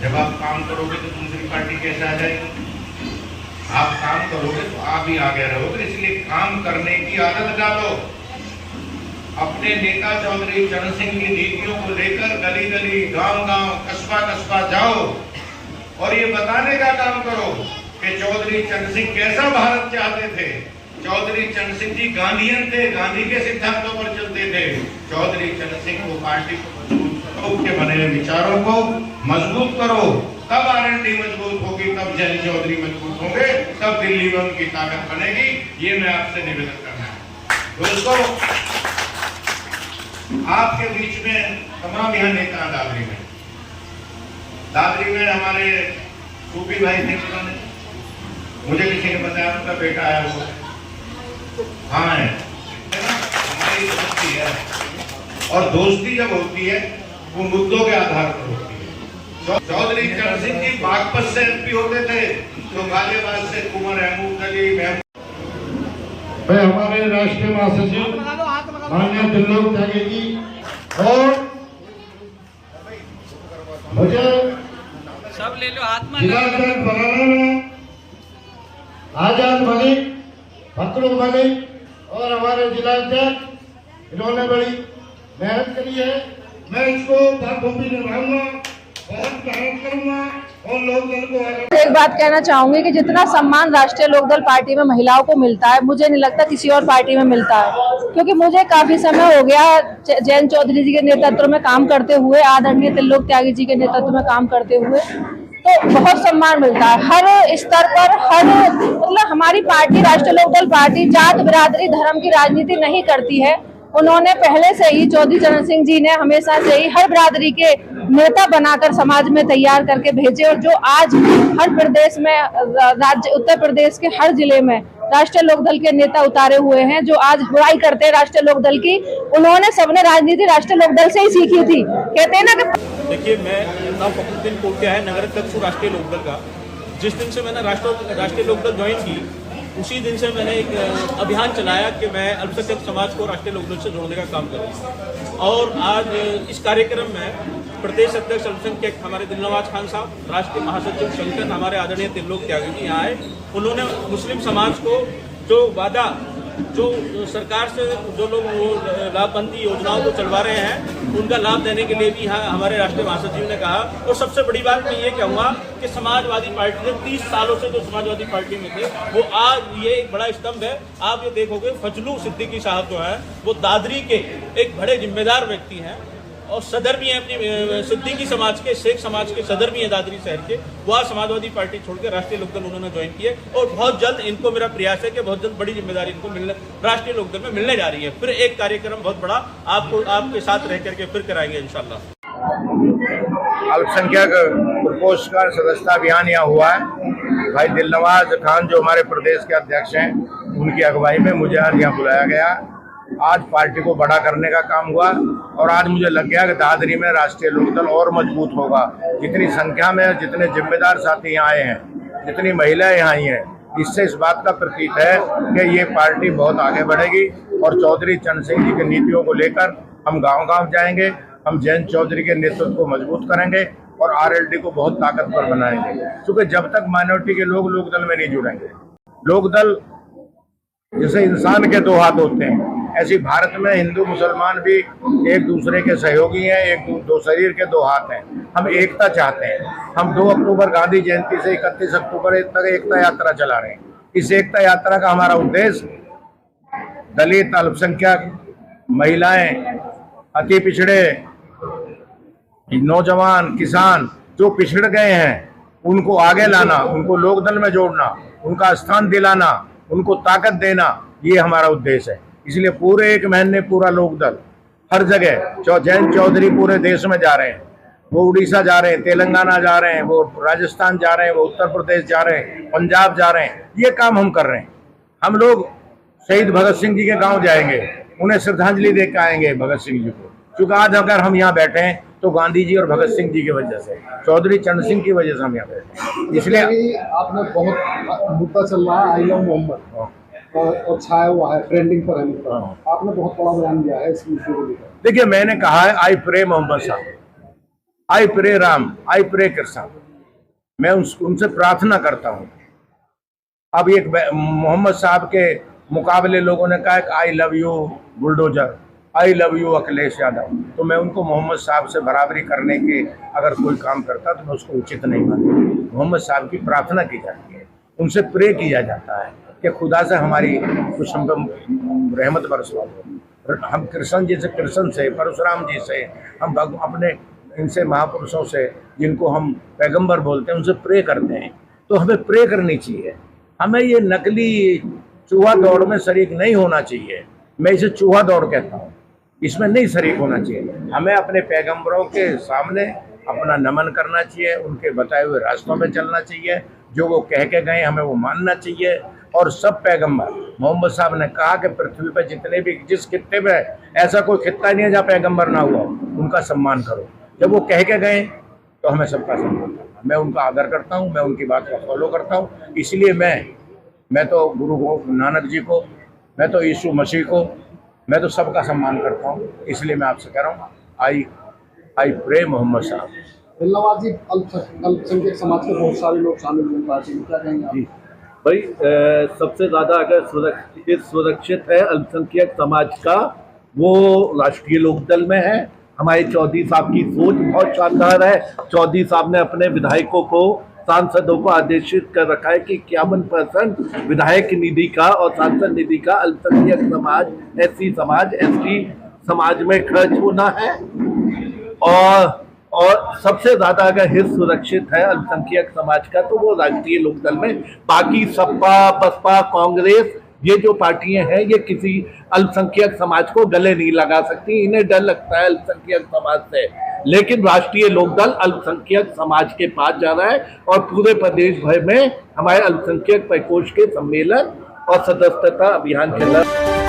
जब आप काम करोगे तो दूसरी पार्टी कैसे आ जाएगी? आप काम करोगे तो आप ही आगे रहोगे। इसलिए काम करने की आदत डालो। अपने नेता चौधरी चरण सिंह की नीतियों को लेकर गली गली, गांव गांव, कस्बा कस्बा जाओ और ये बताने का काम करो कि चौधरी चरण सिंह कैसा भारत चाहते थे। चौधरी चरण सिंह जी गांधीयन थे, गांधी के सिद्धांतों पर चलते थे। चौधरी चरण सिंह को पार्टी को के बने हुए विचारों को मजबूत करो, तब आरएलडी मजबूत होगी, तब जैन चौधरी मजबूत होंगे, तब दिल्ली में उनकी ताकत बनेगी। ये मैं आपसे निवेदन करना है। दोस्तों, आपके बीच में तमाम यहाँ नेता दादरी में हमारे सूफी भाई थे, मुझे किसी ने बताया उनका बेटा आया हुआ हाँ है। हमारी दोस्ती है और दोस्ती जब होती है वो मुद्दों के आधार पर होती है। चौधरी चरण सिंह जी बागपत से एमपी होते थे तो गाजियाबाद से कुंवर अहमद अली मैं हमारे राष्ट्रीय महासचिव माननीय त्रिलोक त्यागी जी और मुझे सब ले लो हाथ में जिला अध्यक्ष बनाने में आजाद मलिक, फतरुल मलिक और हमारे जिला अध्यक्ष इन्होंने बड़ी मेहनत करी है। मैं इसको बखूबी निभाऊंगा, बहुत मेहनत करूंगा और लोकदल को एक बात कहना चाहूंगी कि जितना सम्मान राष्ट्रीय लोकदल पार्टी में महिलाओं को मिलता है, मुझे नहीं लगता किसी और पार्टी में मिलता है। क्योंकि मुझे काफी समय हो गया जैन चौधरी जी के नेतृत्व में काम करते हुए, आदरणीय त्रिलोक त्यागी जी के नेतृत्व में काम करते हुए, तो बहुत सम्मान मिलता है हर स्तर पर। हर मतलब हमारी पार्टी राष्ट्रीय लोकदल पार्टी जात बिरादरी धर्म की राजनीति नहीं करती है। उन्होंने पहले से ही, चौधरी चरण सिंह जी ने हमेशा से ही हर बिरादरी के नेता बनाकर समाज में तैयार करके भेजे और जो आज हर प्रदेश में, राज्य उत्तर प्रदेश के हर जिले में राष्ट्रीय लोकदल के नेता उतारे हुए हैं, जो आज बुराई करते हैं राष्ट्रीय लोकदल की। उन्होंने सबने राजनीति राष्ट्रीय लोकदल से ही सीखी थी। कहते हैं ना कि देखिए, मैं नाम फखरुद्दीन कोटिया है, नगर अध्यक्ष राष्ट्रीय लोकदल का। जिस दिन से मैंने राष्ट्रीय लोकदल ज्वाइन की, उसी दिन से मैंने एक अभियान चलाया कि मैं अल्पसंख्यक समाज को राष्ट्रीय लोकदल से जोड़ने का काम करूँ। और आज इस कार्यक्रम में प्रदेश अध्यक्ष अल्पसंख्यक हमारे दिलनवाज खान साहब, राष्ट्रीय महासचिव शंकर हमारे आदरणीय त्रिलोक त्यागी जी यहाँ आए। उन्होंने मुस्लिम समाज को जो वादा, जो सरकार से जो लोग लाभबंदी योजनाओं को चलवा रहे हैं, उनका लाभ देने के लिए भी यहाँ हमारे राष्ट्रीय महासचिव ने कहा। और सबसे बड़ी बात मैं ये कहूँगा कि समाजवादी पार्टी ने 30 सालों से जो समाजवादी पार्टी में थे, वो आज ये एक बड़ा स्तंभ है। आप ये देखोगे, फजलू सिद्दीकी साहब जो है वो दादरी के एक बड़े जिम्मेदार व्यक्ति हैं और सदर भी हैं अपनी सिद्दीकी समाज के, शेख समाज के सदर भी हैं दादरी शहर के। वह समाजवादी पार्टी छोड़कर राष्ट्रीय लोकदल उन्होंने ज्वाइन किए और बहुत जल्द इनको, मेरा प्रयास है कि बहुत जल्द बड़ी जिम्मेदारी इनको राष्ट्रीय लोकदल में मिलने जा रही है। फिर एक कार्यक्रम बहुत बड़ा आपके साथ रह करके फिर कराएंगे इंशाल्लाह। अल्पसंख्यक प्रकोष्ठ का सदस्यता अभियान यहाँ हुआ है। भाई दिलनवाज खान जो हमारे प्रदेश के अध्यक्ष हैं, उनकी अगुवाई में मुझे आज यहाँ बुलाया गया। आज पार्टी को बड़ा करने का काम हुआ और आज मुझे लग गया कि दादरी में राष्ट्रीय लोकदल और मजबूत होगा। जितनी संख्या में, जितने जिम्मेदार साथी यहाँ आए हैं, जितनी महिलाएं यहाँ आई हैं, इससे इस बात का प्रतीक है कि ये पार्टी बहुत आगे बढ़ेगी। और चौधरी चरण सिंह जी की नीतियों को लेकर हम गांव-गांव जाएंगे, हम जैन चौधरी के नेतृत्व को मजबूत करेंगे और आरएलडी को बहुत ताकतवर बनाएंगे। क्योंकि जब तक माइनॉरिटी के लोग लोकदल में नहीं जुड़ेंगे, लोकदल जैसे इंसान के दो हाथ होते हैं, ऐसी भारत में हिंदू मुसलमान भी एक दूसरे के सहयोगी हैं, एक दो शरीर के दो हाथ हैं। हम एकता चाहते हैं। हम 2 अक्टूबर गांधी जयंती से 31 अक्टूबर तक एकता यात्रा चला रहे हैं। इस एकता यात्रा का हमारा उद्देश्य दलित, अल्पसंख्यक, महिलाएं, अति पिछड़े, नौजवान, किसान जो पिछड़ गए हैं, उनको आगे लाना, उनको लोकदल में जोड़ना, उनका स्थान दिलाना, उनको ताकत देना, ये हमारा उद्देश्य है। इसलिए पूरे 1 महीने पूरा लोकदल हर जगह, जैन चौधरी पूरे देश में जा रहे हैं। वो उड़ीसा जा रहे हैं, तेलंगाना जा रहे हैं, वो राजस्थान जा रहे हैं, वो उत्तर प्रदेश जा रहे हैं, पंजाब जा रहे हैं। ये काम हम कर रहे हैं। हम लोग शहीद भगत सिंह जी के गांव जाएंगे, उन्हें श्रद्धांजलि दे के आएंगे भगत सिंह जी को। क्योंकि आज अगर हम यहाँ बैठे हैं तो गांधी जी और भगत सिंह जी की वजह से, चौधरी चरण सिंह की वजह से हम यहाँ बैठे हैं। इसलिए आपने बहुत मुद्दा चल रहा है, आई लव मोहम्मद और छाया हुआ है, ट्रेंडिंग पर है। आपने बहुत बड़ा बयान दिया है इस मुद्दे को लेकर। देखिए, मैंने कहा है आई प्रे मोहम्मद साहब। I pray Ram, I pray Krishna. मैं उनसे प्रार्थना करता हूँ। अब एक मोहम्मद साहब के मुकाबले लोगों ने कहा कि I love you bulldozer, I love you Akhilesh Yadav, तो मैं उनको मोहम्मद साहब से बराबरी करने के अगर कोई काम करता तो मैं उसको उचित नहीं मानता। मोहम्मद साहब की प्रार्थना की जाती है, उनसे प्रे किया जाता है कि खुदा से हमारी कुछ हम पर रहमत बरसवा दो। हम कृष्ण जी से, कृष्ण से, परशुराम जी से, हम अपने इनसे महापुरुषों से जिनको हम पैगंबर बोलते हैं उनसे प्रे करते हैं। तो हमें प्रे करनी चाहिए। हमें ये नकली चूहा दौड़ में शरीक नहीं होना चाहिए। मैं इसे चूहा दौड़ कहता हूँ, इसमें नहीं शरीक होना चाहिए। हमें अपने पैगंबरों के सामने अपना नमन करना चाहिए, उनके बताए हुए रास्तों में चलना चाहिए, जो वो कह के गए हमें वो मानना चाहिए। और सब पैगंबर, मोहम्मद साहब ने कहा कि पृथ्वी पर जितने भी जिस खित्ते में ऐसा कोई खित्ता नहीं है जहाँ पैगंबर ना हुआ, उनका सम्मान करो। जब वो कह के गए तो हमें सबका सम्मान करना। मैं उनका आदर करता हूँ, मैं उनकी बात का फॉलो करता हूँ। इसलिए मैं तो गुरु नानक जी को, मैं तो यीशु मसीह को, मैं तो सबका सम्मान करता हूँ। इसलिए मैं आपसे कह रहा हूँ आई प्रे मोहम्मद साहब। दिलनवाज जी, अल्पसंख्यक समाज के बहुत सारे लोग शामिल हुए पार्टी में, क्या कहेंगे आप? जी भाई, सबसे ज़्यादा अगर सुरक्षित है अल्पसंख्यक समाज का, वो राष्ट्रीय लोकदल में है। हमारे चौधरी साहब की सोच बहुत शानदार है। चौधरी साहब ने अपने विधायकों को, सांसदों को आदेशित कर रखा है कि 51% विधायक निधि का और सांसद निधि का अल्पसंख्यक समाज, एससी समाज, एसटी समाज में खर्च होना है। और सबसे ज्यादा अगर हित सुरक्षित है अल्पसंख्यक समाज का तो वो राष्ट्रीय लोकदल में। बाकी सपा, बसपा, कांग्रेस, ये जो पार्टियां हैं ये किसी अल्पसंख्यक समाज को गले नहीं लगा सकती। इन्हें डर लगता है अल्पसंख्यक समाज से, लेकिन राष्ट्रीय लोकदल अल्पसंख्यक समाज के पास जा रहा है और पूरे प्रदेश भर में हमारे अल्पसंख्यक प्रकोष्ठ के सम्मेलन और सदस्यता अभियान चल रहा है।